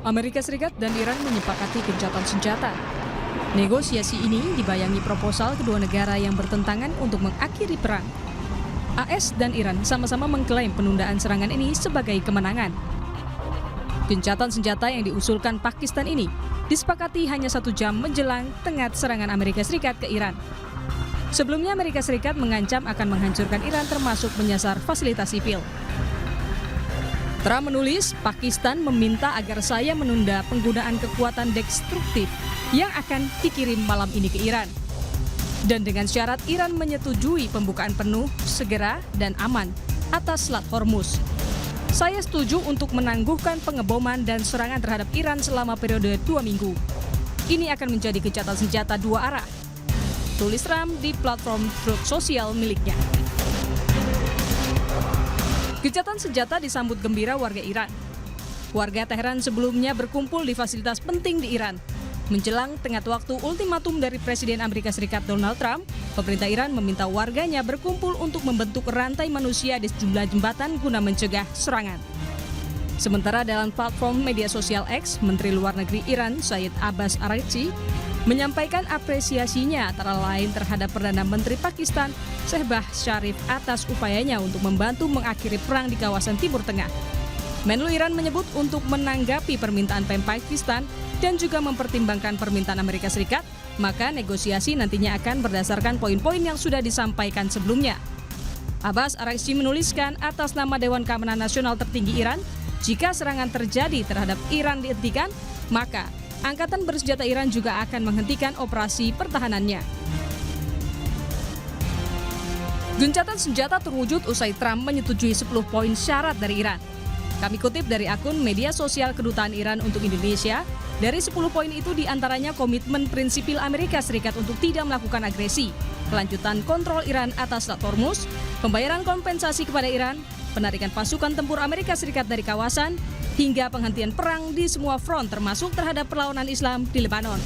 Amerika Serikat dan Iran menyepakati gencatan senjata. Negosiasi ini dibayangi proposal kedua negara yang bertentangan untuk mengakhiri perang. AS dan Iran sama-sama mengklaim penundaan serangan ini sebagai kemenangan. Gencatan senjata yang diusulkan Pakistan ini disepakati hanya 1 jam menjelang tenggat serangan Amerika Serikat ke Iran. Sebelumnya Amerika Serikat mengancam akan menghancurkan Iran termasuk menyasar fasilitas sipil. Trump menulis, Pakistan meminta agar saya menunda penggunaan kekuatan destruktif yang akan dikirim malam ini ke Iran. Dan dengan syarat Iran menyetujui pembukaan penuh, segera, dan aman atas Selat Hormuz. Saya setuju untuk menangguhkan pengeboman dan serangan terhadap Iran selama periode 2 minggu. Ini akan menjadi gencatan senjata 2 arah. Tulis Trump di platform Truth Social miliknya. Gencatan senjata disambut gembira warga Iran. Warga Teheran sebelumnya berkumpul di fasilitas penting di Iran. Menjelang tenggat waktu ultimatum dari Presiden Amerika Serikat Donald Trump, pemerintah Iran meminta warganya berkumpul untuk membentuk rantai manusia di sejumlah jembatan guna mencegah serangan. Sementara dalam platform media sosial X, Menteri Luar Negeri Iran, Syed Abbas Araghchi, menyampaikan apresiasinya antara lain terhadap Perdana Menteri Pakistan, Shehbaz Sharif atas upayanya untuk membantu mengakhiri perang di kawasan Timur Tengah. Menlu Iran menyebut untuk menanggapi permintaan Pakistan dan juga mempertimbangkan permintaan Amerika Serikat, maka negosiasi nantinya akan berdasarkan poin-poin yang sudah disampaikan sebelumnya. Abbas Araghchi menuliskan atas nama Dewan Keamanan Nasional tertinggi Iran, jika serangan terjadi terhadap Iran dihentikan, maka Angkatan Bersenjata Iran juga akan menghentikan operasi pertahanannya. Gencatan senjata terwujud usai Trump menyetujui 10 poin syarat dari Iran. Kami kutip dari akun media sosial Kedutaan Iran untuk Indonesia, dari 10 poin itu diantaranya komitmen prinsipil Amerika Serikat untuk tidak melakukan agresi, kelanjutan kontrol Iran atas Selat Hormuz, pembayaran kompensasi kepada Iran, penarikan pasukan tempur Amerika Serikat dari kawasan, hingga penghentian perang di semua front termasuk terhadap perlawanan Islam di Lebanon.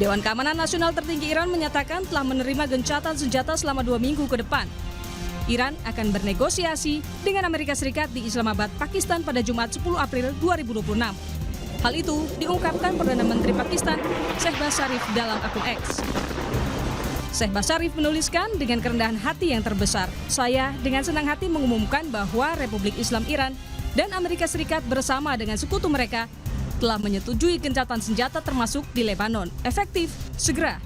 Dewan Keamanan Nasional tertinggi Iran menyatakan telah menerima gencatan senjata selama 2 minggu ke depan. Iran akan bernegosiasi dengan Amerika Serikat di Islamabad, Pakistan pada Jumat 10 April 2026. Hal itu diungkapkan Perdana Menteri Pakistan, Shehbaz Sharif dalam akun X. Shehbaz Sharif menuliskan dengan kerendahan hati yang terbesar, saya dengan senang hati mengumumkan bahwa Republik Islam Iran dan Amerika Serikat bersama dengan sekutu mereka telah menyetujui gencatan senjata termasuk di Lebanon, efektif, segera,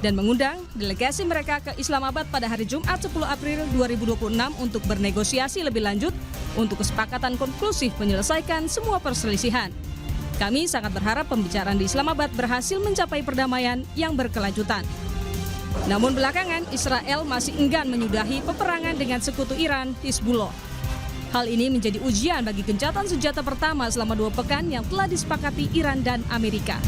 dan mengundang delegasi mereka ke Islamabad pada hari Jumat 10 April 2026 untuk bernegosiasi lebih lanjut untuk kesepakatan konklusif menyelesaikan semua perselisihan. Kami sangat berharap pembicaraan di Islamabad berhasil mencapai perdamaian yang berkelanjutan. Namun belakangan, Israel masih enggan menyudahi peperangan dengan sekutu Iran, Hizbullah. Hal ini menjadi ujian bagi gencatan senjata pertama selama 2 pekan yang telah disepakati Iran dan Amerika.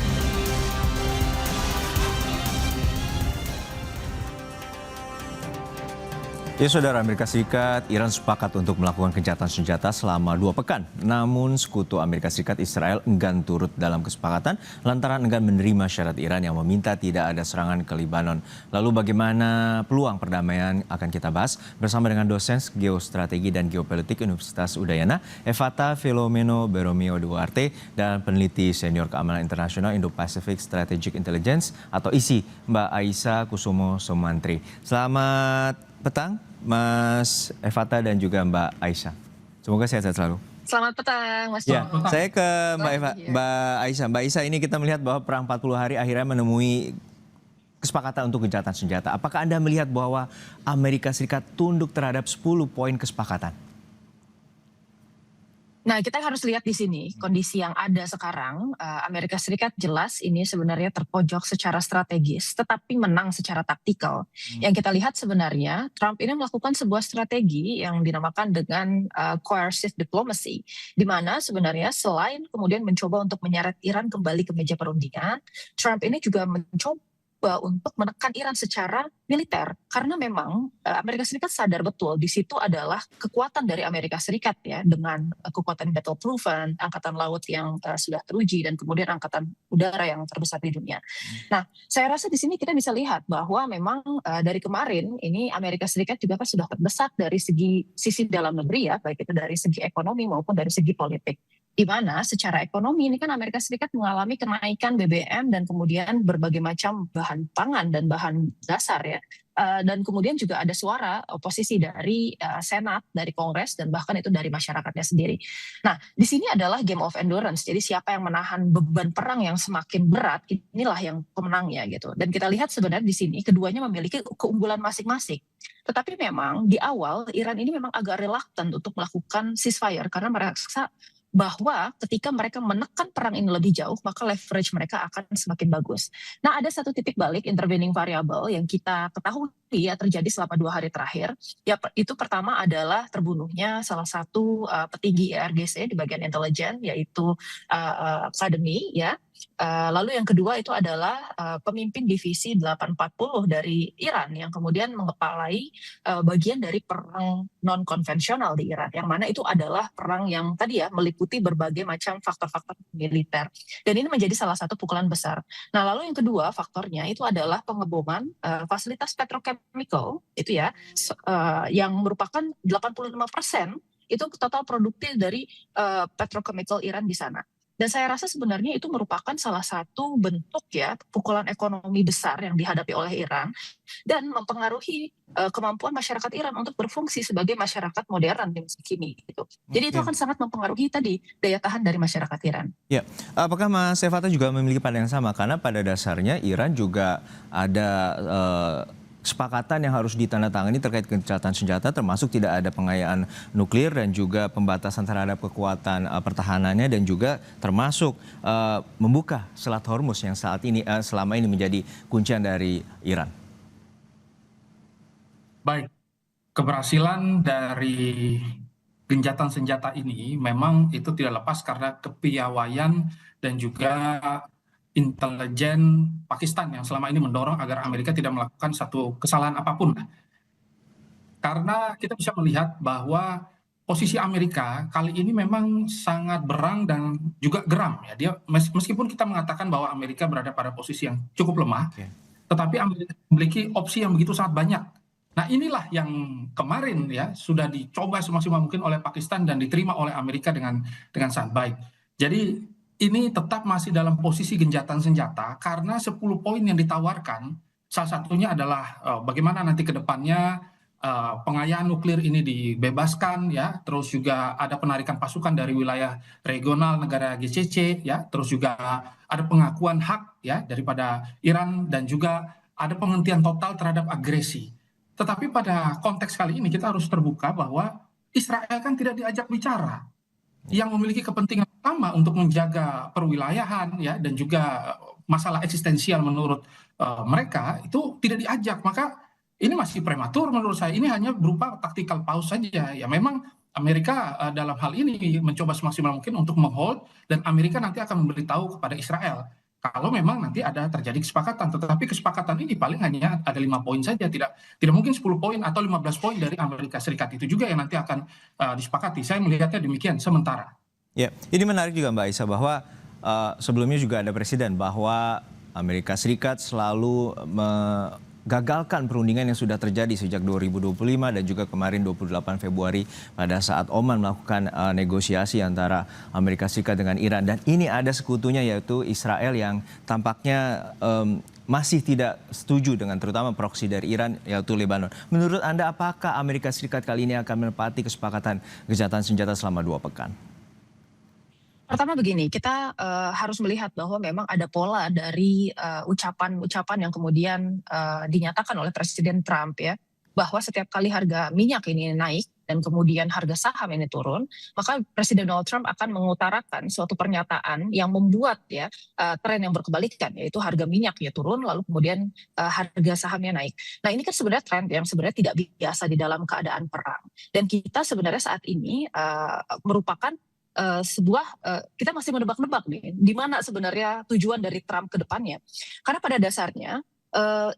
Ya, Saudara, Amerika Serikat, Iran sepakat untuk melakukan gencatan senjata selama 2 pekan. Namun sekutu Amerika Serikat, Israel enggan turut dalam kesepakatan lantaran enggan menerima syarat Iran yang meminta tidak ada serangan ke Lebanon. Lalu bagaimana peluang perdamaian akan kita bahas bersama dengan dosen geostrategi dan geopolitik Universitas Udayana, Evata Filomeno Beromeo Duarte, dan peneliti senior keamanan internasional Indo-Pacific Strategic Intelligence atau ISI, Mbak Aisyah Kusumo Sumantri. Selamat petang, Mas Evata dan juga Mbak Aisyah. Semoga sehat-sehat selalu. Selamat petang, Mas. Ya, saya ke Mbak Aisyah. Mbak Aisyah, ini kita melihat bahwa perang 40 hari akhirnya menemui kesepakatan untuk gencatan senjata. Apakah Anda melihat bahwa Amerika Serikat tunduk terhadap 10 poin kesepakatan? Nah, kita harus lihat di sini kondisi yang ada sekarang. Amerika Serikat jelas ini sebenarnya terpojok secara strategis, tetapi menang secara taktikal. Yang kita lihat sebenarnya Trump ini melakukan sebuah strategi yang dinamakan dengan coercive diplomacy, di mana sebenarnya selain kemudian mencoba untuk menyeret Iran kembali ke meja perundingan, Trump ini juga mencoba mencoba untuk menekan Iran secara militer, karena memang Amerika Serikat sadar betul di situ adalah kekuatan dari Amerika Serikat ya, dengan kekuatan battle proven, angkatan laut yang sudah teruji, dan kemudian angkatan udara yang terbesar di dunia. Nah, saya rasa di sini kita bisa lihat bahwa memang dari kemarin ini Amerika Serikat juga kan sudah terdesak dari sisi dalam negeri ya, baik itu dari segi ekonomi maupun dari segi politik. Di mana secara ekonomi ini kan Amerika Serikat mengalami kenaikan BBM dan kemudian berbagai macam bahan pangan dan bahan dasar ya. Dan kemudian juga ada suara oposisi dari Senat, dari Kongres, dan bahkan itu dari masyarakatnya sendiri. Nah, di sini adalah game of endurance. Jadi siapa yang menahan beban perang yang semakin berat, inilah yang pemenangnya gitu. Dan kita lihat sebenarnya di sini keduanya memiliki keunggulan masing-masing. Tetapi memang di awal Iran ini memang agak reluctant untuk melakukan ceasefire karena merasa bahwa ketika mereka menekan perang ini lebih jauh, maka leverage mereka akan semakin bagus. Nah, ada satu titik balik intervening variable yang kita ketahui ya terjadi selama 2 hari terakhir. Ya, itu pertama adalah terbunuhnya salah satu petinggi IRGC di bagian intelijen, yaitu Kademi ya. Lalu yang kedua itu adalah pemimpin divisi 840 dari Iran yang kemudian mengepalai bagian dari perang non konvensional di Iran, yang mana itu adalah perang yang tadi ya meliputi berbagai macam faktor-faktor militer, dan ini menjadi salah satu pukulan besar. Nah, lalu yang kedua faktornya itu adalah pengeboman fasilitas petrochemical itu ya, yang merupakan 85% itu total produktif dari petrochemical Iran di sana. Dan saya rasa sebenarnya itu merupakan salah satu bentuk ya pukulan ekonomi besar yang dihadapi oleh Iran dan mempengaruhi kemampuan masyarakat Iran untuk berfungsi sebagai masyarakat modern di masa kini gitu. Jadi itu akan sangat mempengaruhi tadi daya tahan dari masyarakat Iran. Ya, apakah Mas Sevata juga memiliki pandangan yang sama? Karena pada dasarnya Iran juga ada kesepakatan yang harus ditandatangani terkait gencatan senjata, termasuk tidak ada pengayaan nuklir dan juga pembatasan terhadap kekuatan pertahanannya, dan juga termasuk membuka Selat Hormuz yang saat ini selama ini menjadi kuncian dari Iran. Baik, keberhasilan dari gencatan senjata ini memang itu tidak lepas karena kepiawaian dan juga intelijen Pakistan yang selama ini mendorong agar Amerika tidak melakukan satu kesalahan apapun. Karena kita bisa melihat bahwa posisi Amerika kali ini memang sangat berang dan juga geram ya. Dia meskipun kita mengatakan bahwa Amerika berada pada posisi yang cukup lemah, tetapi Amerika memiliki opsi yang begitu sangat banyak. Nah, inilah yang kemarin ya sudah dicoba semaksimal mungkin oleh Pakistan dan diterima oleh Amerika dengan sangat baik. Jadi ini tetap masih dalam posisi gencatan senjata karena 10 poin yang ditawarkan, salah satunya adalah bagaimana nanti ke depannya pengayaan nuklir ini dibebaskan ya, terus juga ada penarikan pasukan dari wilayah regional negara GCC ya, terus juga ada pengakuan hak ya daripada Iran, dan juga ada penghentian total terhadap agresi. Tetapi pada konteks kali ini kita harus terbuka bahwa Israel kan tidak diajak bicara. Yang memiliki kepentingan utama untuk menjaga perwilayahan ya dan juga masalah eksistensial menurut mereka itu tidak diajak. Maka ini masih prematur menurut saya. Ini hanya berupa tactical pause saja. Ya memang Amerika dalam hal ini mencoba semaksimal mungkin untuk menghold, dan Amerika nanti akan memberitahu kepada Israel kalau memang nanti ada terjadi kesepakatan. Tetapi kesepakatan ini paling hanya ada 5 poin saja, tidak mungkin 10 poin atau 15 poin dari Amerika Serikat itu juga yang nanti akan disepakati. Saya melihatnya demikian sementara. Ya, ini menarik juga Mbak Aisha bahwa sebelumnya juga ada presiden bahwa Amerika Serikat selalu gagalkan perundingan yang sudah terjadi sejak 2025 dan juga kemarin 28 Februari pada saat Oman melakukan negosiasi antara Amerika Serikat dengan Iran. Dan ini ada sekutunya yaitu Israel yang tampaknya masih tidak setuju dengan terutama proksi dari Iran yaitu Lebanon. Menurut Anda apakah Amerika Serikat kali ini akan menepati kesepakatan gencatan senjata selama 2 pekan? Pertama begini, kita harus melihat bahwa memang ada pola dari ucapan-ucapan yang kemudian dinyatakan oleh Presiden Trump ya, bahwa setiap kali harga minyak ini naik dan kemudian harga saham ini turun, maka Presiden Donald Trump akan mengutarakan suatu pernyataan yang membuat ya tren yang berkebalikan, yaitu harga minyaknya turun lalu kemudian harga sahamnya naik. Nah, ini kan sebenarnya tren yang sebenarnya tidak biasa di dalam keadaan perang. Dan kita sebenarnya saat ini merupakan kita masih menebak-nebak nih, di mana sebenarnya tujuan dari Trump ke depannya. Karena pada dasarnya eh,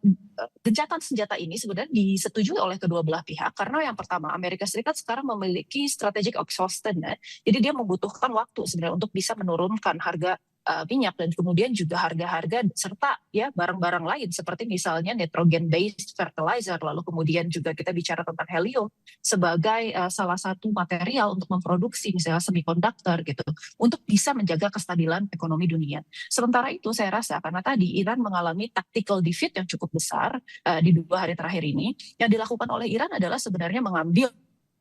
gencatan senjata ini sebenarnya disetujui oleh kedua belah pihak karena yang pertama Amerika Serikat sekarang memiliki strategic exhaustion ya. Jadi dia membutuhkan waktu sebenarnya untuk bisa menurunkan harga minyak dan kemudian juga harga-harga serta ya barang-barang lain seperti misalnya nitrogen based fertilizer, lalu kemudian juga kita bicara tentang helium sebagai salah satu material untuk memproduksi misalnya semikonduktor gitu untuk bisa menjaga kestabilan ekonomi dunia. Sementara itu saya rasa karena tadi Iran mengalami tactical defeat yang cukup besar di 2 hari terakhir ini, yang dilakukan oleh Iran adalah sebenarnya mengambil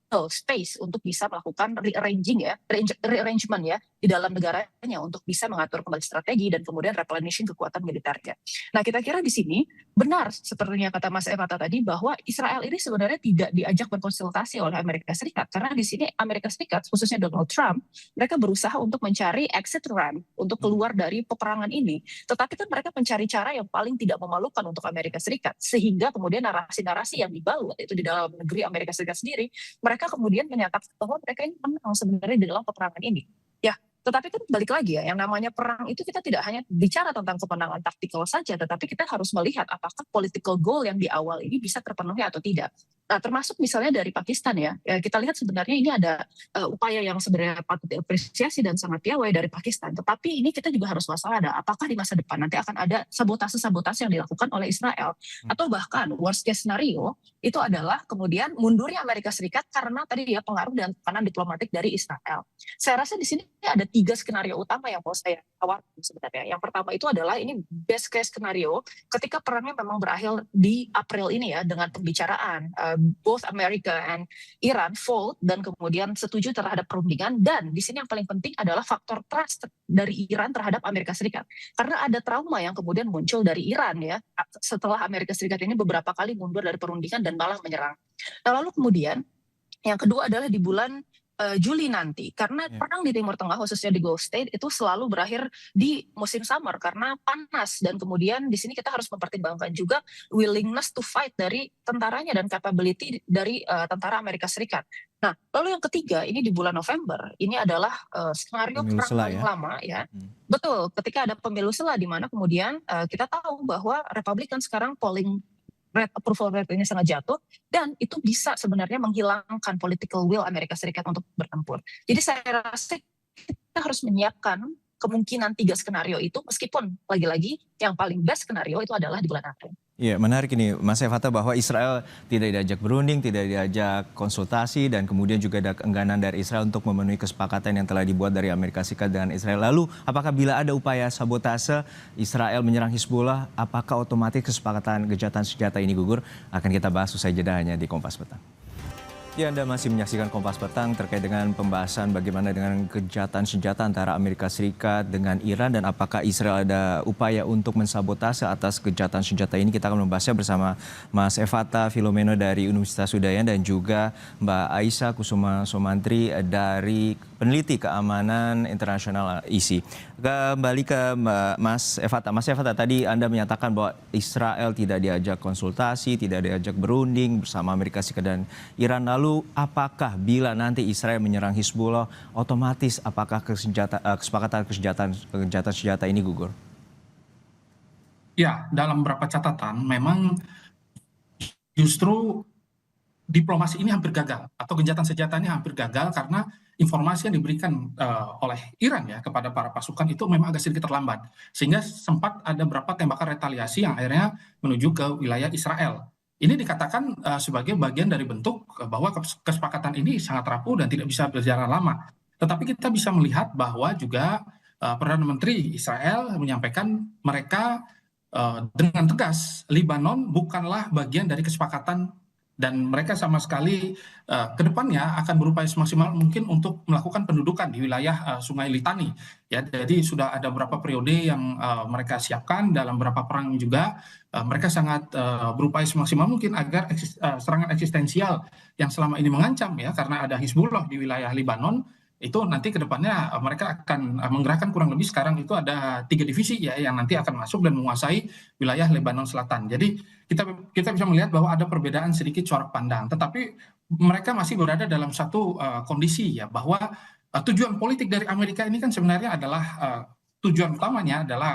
space untuk bisa melakukan rearrangement ya di dalam negaranya untuk bisa mengatur kembali strategi dan kemudian replenishing kekuatan militernya. Nah, kita kira di sini benar sepertinya kata Mas Evata tadi bahwa Israel ini sebenarnya tidak diajak berkonsultasi oleh Amerika Serikat karena di sini Amerika Serikat khususnya Donald Trump mereka berusaha untuk mencari exit ramp untuk keluar dari peperangan ini. Tetapi kan mereka mencari cara yang paling tidak memalukan untuk Amerika Serikat sehingga kemudian narasi-narasi yang dibalut itu di dalam negeri Amerika Serikat sendiri mereka kemudian menyatakan bahwa mereka ini menang sebenarnya di dalam peperangan ini. Ya, tetapi kan balik lagi ya, yang namanya perang itu kita tidak hanya bicara tentang kemenangan taktikal saja, tetapi kita harus melihat apakah political goal yang di awal ini bisa terpenuhi atau tidak. Nah, termasuk misalnya dari Pakistan ya, kita lihat sebenarnya ini ada upaya yang sebenarnya patut diapresiasi dan sangat piawai dari Pakistan. Tetapi ini kita juga harus waspada, apakah di masa depan nanti akan ada sabotase-sabotase yang dilakukan oleh Israel, atau bahkan worst case scenario itu adalah kemudian mundurnya Amerika Serikat karena tadi ya pengaruh dan tekanan diplomatik dari Israel. Saya rasa di sini ada 3 skenario utama yang mau saya tawarkan sebenarnya. Yang pertama itu adalah ini best case skenario ketika perangnya memang berakhir di April ini ya dengan pembicaraan both America and Iran fold dan kemudian setuju terhadap perundingan, dan di sini yang paling penting adalah faktor trust dari Iran terhadap Amerika Serikat karena ada trauma yang kemudian muncul dari Iran ya setelah Amerika Serikat ini beberapa kali mundur dari perundingan dan malah menyerang. Nah, lalu kemudian yang kedua adalah di bulan Juli nanti karena perang di Timur Tengah khususnya di Gulf State itu selalu berakhir di musim summer karena panas, dan kemudian di sini kita harus mempertimbangkan juga willingness to fight dari tentaranya dan capability dari tentara Amerika Serikat. Nah, lalu yang ketiga ini di bulan November ini adalah skenario Pemilu perang sela paling ya? lama ya. Betul, ketika ada pemilu sela di mana kemudian kita tahu bahwa Republikan sekarang polling rate approval rate ini sangat jatuh dan itu bisa sebenarnya menghilangkan political will Amerika Serikat untuk bertempur. Jadi saya rasa kita harus menyiapkan kemungkinan 3 skenario itu meskipun lagi-lagi yang paling best skenario itu adalah di bulan April. Iya, menarik ini Mas Evata bahwa Israel tidak diajak berunding, tidak diajak konsultasi, dan kemudian juga ada keengganan dari Israel untuk memenuhi kesepakatan yang telah dibuat dari Amerika Serikat dengan Israel. Lalu apakah bila ada upaya sabotase Israel menyerang Hizbullah, apakah otomatis kesepakatan gencatan senjata ini gugur? Akan kita bahas usai jeda hanya di Kompas Petang. Ya, Anda masih menyaksikan Kompas Petang terkait dengan pembahasan bagaimana dengan gencatan senjata antara Amerika Serikat dengan Iran dan apakah Israel ada upaya untuk mensabotase atas gencatan senjata ini. Kita akan membahasnya bersama Mas Evata Filomeno dari Universitas Udayana dan juga Mbak Aisyah Kusuma Somantri dari Peneliti Keamanan Internasional ISI. Kembali ke Mas Evata. Mas Evata, tadi Anda menyatakan bahwa Israel tidak diajak konsultasi, tidak diajak berunding bersama Amerika Serikat dan Iran. Lalu apakah bila nanti Israel menyerang Hizbullah, otomatis apakah kesepakatan gencatan senjata ini gugur? Ya, dalam beberapa catatan memang justru diplomasi ini hampir gagal atau gencatan senjata ini hampir gagal karena informasi yang diberikan oleh Iran ya kepada para pasukan itu memang agak sedikit terlambat, sehingga sempat ada beberapa tembakan retaliasi yang akhirnya menuju ke wilayah Israel. Ini dikatakan sebagai bagian dari bentuk bahwa kesepakatan ini sangat rapuh dan tidak bisa berjalan lama. Tetapi kita bisa melihat bahwa juga Perdana Menteri Israel menyampaikan mereka dengan tegas Lebanon bukanlah bagian dari kesepakatan dan mereka sama sekali ke depannya akan berupaya semaksimal mungkin untuk melakukan pendudukan di wilayah Sungai Litani. Ya, jadi sudah ada beberapa periode yang mereka siapkan dalam beberapa perang juga. Mereka sangat berupaya semaksimal mungkin agar serangan eksistensial yang selama ini mengancam ya karena ada Hizbullah di wilayah Lebanon itu nanti ke depannya mereka akan menggerakkan kurang lebih sekarang itu ada 3 divisi ya yang nanti akan masuk dan menguasai wilayah Lebanon Selatan. Jadi kita bisa melihat bahwa ada perbedaan sedikit corak pandang, tetapi mereka masih berada dalam satu kondisi ya bahwa tujuan politik dari Amerika ini kan sebenarnya adalah tujuan utamanya adalah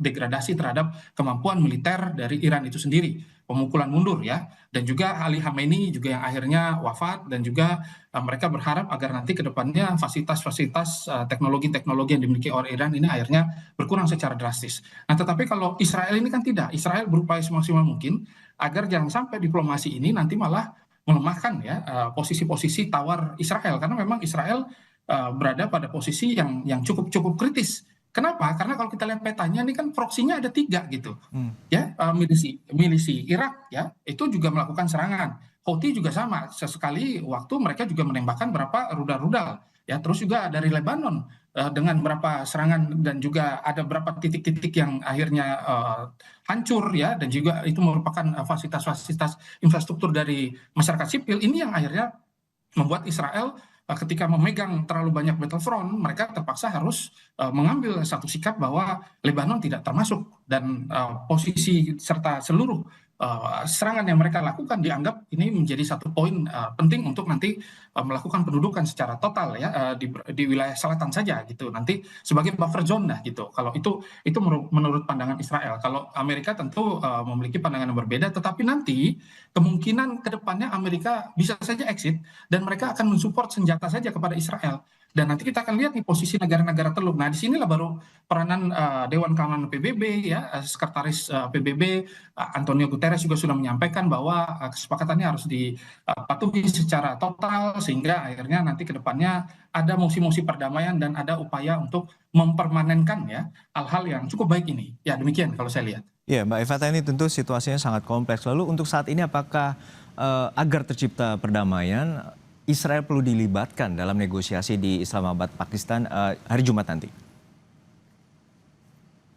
degradasi terhadap kemampuan militer dari Iran itu sendiri, pemukulan mundur ya, dan juga Ali Khamenei juga yang akhirnya wafat, dan juga mereka berharap agar nanti ke depannya fasilitas-fasilitas teknologi-teknologi yang dimiliki oleh Iran ini akhirnya berkurang secara drastis. Nah, tetapi kalau Israel ini kan tidak, Israel berupaya semaksimal mungkin agar jangan sampai diplomasi ini nanti malah melemahkan ya posisi-posisi tawar Israel, karena memang Israel berada pada posisi yang cukup kritis. Kenapa? Karena kalau kita lihat petanya ini kan proksinya ada 3 gitu, ya milisi Irak ya itu juga melakukan serangan. Houthi juga sama, sesekali waktu mereka juga menembakkan berapa rudal-rudal ya. Terus juga dari Lebanon dengan berapa serangan, dan juga ada berapa titik-titik yang akhirnya hancur ya, dan juga itu merupakan fasilitas-fasilitas infrastruktur dari masyarakat sipil. Ini yang akhirnya membuat Israel ketika memegang terlalu banyak battlefront, mereka terpaksa harus mengambil satu sikap bahwa Lebanon tidak termasuk, dan posisi serta seluruh serangan yang mereka lakukan dianggap ini menjadi satu poin penting untuk nanti melakukan pendudukan secara total ya di wilayah selatan saja gitu, nanti sebagai buffer zone lah gitu. Kalau itu menurut pandangan Israel. Kalau Amerika tentu memiliki pandangan yang berbeda, tetapi nanti kemungkinan kedepannya Amerika bisa saja exit dan mereka akan mensupport senjata saja kepada Israel. Dan nanti kita akan lihat nih posisi negara-negara teluk. Nah, disinilah baru peranan Dewan Keamanan PBB ya, Sekretaris PBB Antonio Guterres juga sudah menyampaikan bahwa kesepakatannya harus dipatuhi secara total, sehingga akhirnya nanti ke depannya ada mosi-mosi perdamaian dan ada upaya untuk mempermanenkan ya hal-hal yang cukup baik ini. Ya, demikian kalau saya lihat. Ya, Mbak Eva, ini tentu situasinya sangat kompleks. Lalu untuk saat ini apakah agar tercipta perdamaian, Israel perlu dilibatkan dalam negosiasi di Islamabad, Pakistan hari Jumat nanti?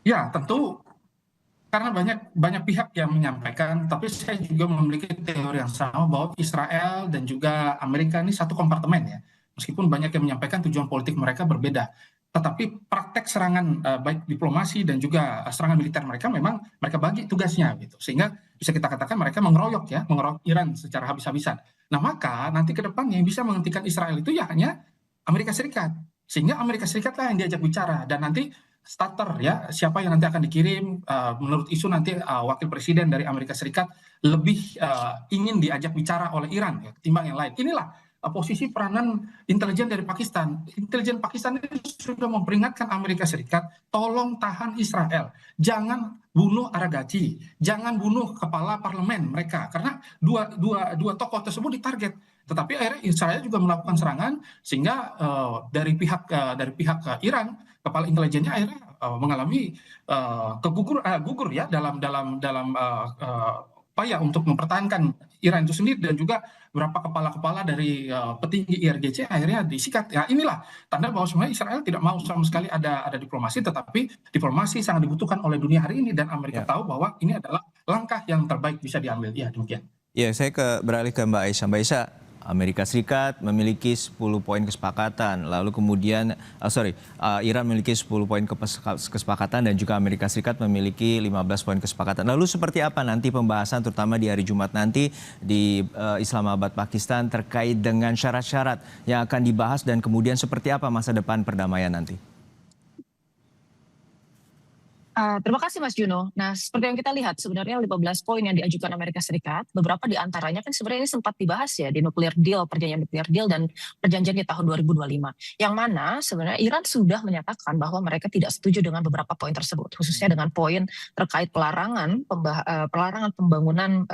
Ya, tentu karena banyak pihak yang menyampaikan, tapi saya juga memiliki teori yang sama bahwa Israel dan juga Amerika ini satu kompartemen ya. Meskipun banyak yang menyampaikan tujuan politik mereka berbeda, tetapi praktek serangan baik diplomasi dan juga serangan militer mereka memang mereka bagi tugasnya gitu. Sehingga bisa kita katakan mereka mengeroyok Iran secara habis-habisan. Nah, maka nanti ke depannya yang bisa menghentikan Israel itu ya hanya Amerika Serikat. Sehingga Amerika Serikat lah yang diajak bicara, dan nanti starter ya siapa yang nanti akan dikirim, menurut isu nanti wakil presiden dari Amerika Serikat lebih ingin diajak bicara oleh Iran ya, ketimbang yang lain. Inilah posisi peranan intelijen dari Pakistan. Intelijen Pakistan itu sudah memperingatkan Amerika Serikat, tolong tahan Israel, jangan bunuh Aragachi, jangan bunuh kepala parlemen mereka, karena dua tokoh tersebut ditarget. Tetapi akhirnya Israel juga melakukan serangan, sehingga dari pihak Iran, kepala intelijennya akhirnya mengalami gugur ya dalam upaya untuk mempertahankan Iran itu sendiri, dan juga beberapa kepala-kepala dari petinggi IRGC akhirnya disikat. Ya, inilah tanda bahwa sebenarnya Israel tidak mau sama sekali ada diplomasi, tetapi diplomasi sangat dibutuhkan oleh dunia hari ini, dan Amerika tahu bahwa ini adalah langkah yang terbaik bisa diambil. Ya, demikian. Ya, saya beralih ke Mbak Aisyah. Mbak Aisyah, Amerika Serikat memiliki 10 poin kesepakatan, lalu kemudian Iran memiliki 10 poin kesepakatan, dan juga Amerika Serikat memiliki 15 poin kesepakatan. Lalu seperti apa nanti pembahasan terutama di hari Jumat nanti di Islamabad, Pakistan terkait dengan syarat-syarat yang akan dibahas, dan kemudian seperti apa masa depan perdamaian nanti? Terima kasih Mas Juno. Nah, seperti yang kita lihat sebenarnya 15 poin yang diajukan Amerika Serikat, beberapa di antaranya kan sebenarnya ini sempat dibahas ya di nuclear deal, perjanjian nuclear deal dan perjanjian di tahun 2025. Yang mana sebenarnya Iran sudah menyatakan bahwa mereka tidak setuju dengan beberapa poin tersebut, khususnya dengan poin terkait pelarangan pembangunan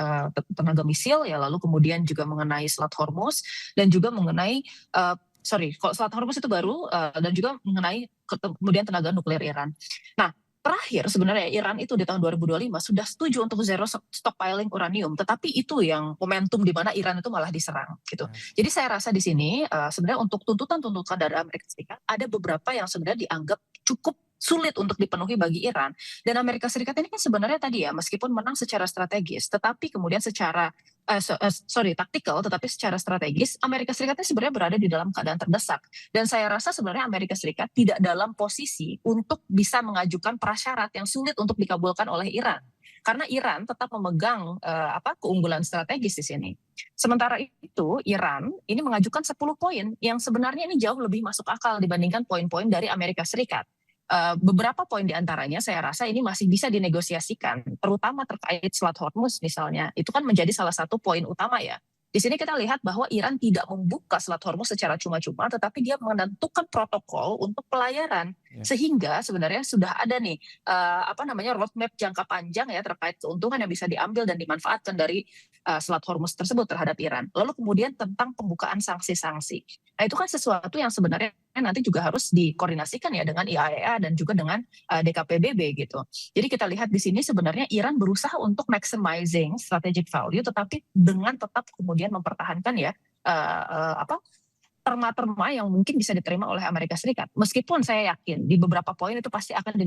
tenaga misil ya, lalu kemudian juga mengenai Selat Hormuz, dan juga mengenai kalau Selat Hormuz itu baru, dan juga mengenai kemudian tenaga nuklir Iran. Nah, terakhir sebenarnya Iran itu di tahun 2025 sudah setuju untuk zero stockpiling uranium, tetapi itu yang momentum di mana Iran itu malah diserang gitu. Jadi saya rasa di sini sebenarnya untuk tuntutan-tuntutan dari Amerika Serikat ada beberapa yang sebenarnya dianggap cukup sulit untuk dipenuhi bagi Iran. Dan Amerika Serikat ini kan sebenarnya tadi ya, meskipun menang secara strategis, tetapi kemudian secara taktikal, tetapi secara strategis Amerika Serikat ini sebenarnya berada di dalam keadaan terdesak. Dan saya rasa sebenarnya Amerika Serikat tidak dalam posisi untuk bisa mengajukan prasyarat yang sulit untuk dikabulkan oleh Iran. Karena Iran tetap memegang keunggulan strategis di sini. Sementara itu Iran ini mengajukan 10 poin yang sebenarnya ini jauh lebih masuk akal dibandingkan poin-poin dari Amerika Serikat. beberapa poin diantaranya saya rasa ini masih bisa dinegosiasikan, terutama terkait Selat Hormuz misalnya. Itu kan menjadi salah satu poin utama ya. Di sini kita lihat bahwa Iran tidak membuka Selat Hormuz secara cuma-cuma, tetapi dia menentukan protokol untuk pelayaran. Sehingga sebenarnya sudah ada nih roadmap jangka panjang ya terkait keuntungan yang bisa diambil dan dimanfaatkan dari Selat Hormuz tersebut terhadap Iran. Lalu kemudian tentang pembukaan sanksi-sanksi. Nah itu kan sesuatu yang sebenarnya nanti juga harus dikoordinasikan ya dengan IAEA dan juga dengan DKPBB gitu. Jadi kita lihat di sini sebenarnya Iran berusaha untuk maximizing strategic value, tetapi dengan tetap kemudian mempertahankan ya terma-terma yang mungkin bisa diterima oleh Amerika Serikat. Meskipun saya yakin di beberapa poin itu pasti akan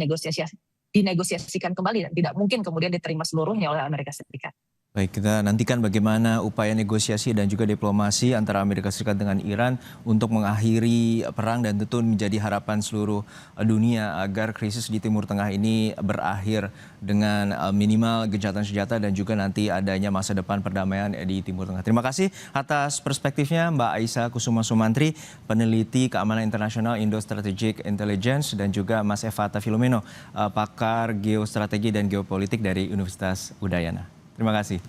dinegosiasikan kembali dan tidak mungkin kemudian diterima seluruhnya oleh Amerika Serikat. Baik, kita nantikan bagaimana upaya negosiasi dan juga diplomasi antara Amerika Serikat dengan Iran untuk mengakhiri perang dan tentu menjadi harapan seluruh dunia agar krisis di Timur Tengah ini berakhir dengan minimal gencatan senjata dan juga nanti adanya masa depan perdamaian di Timur Tengah. Terima kasih atas perspektifnya Mbak Aisyah Kusuma Sumantri, peneliti keamanan internasional Indo Strategic Intelligence, dan juga Mas Evata Filomeno, pakar geostrategi dan geopolitik dari Universitas Udayana. Terima kasih.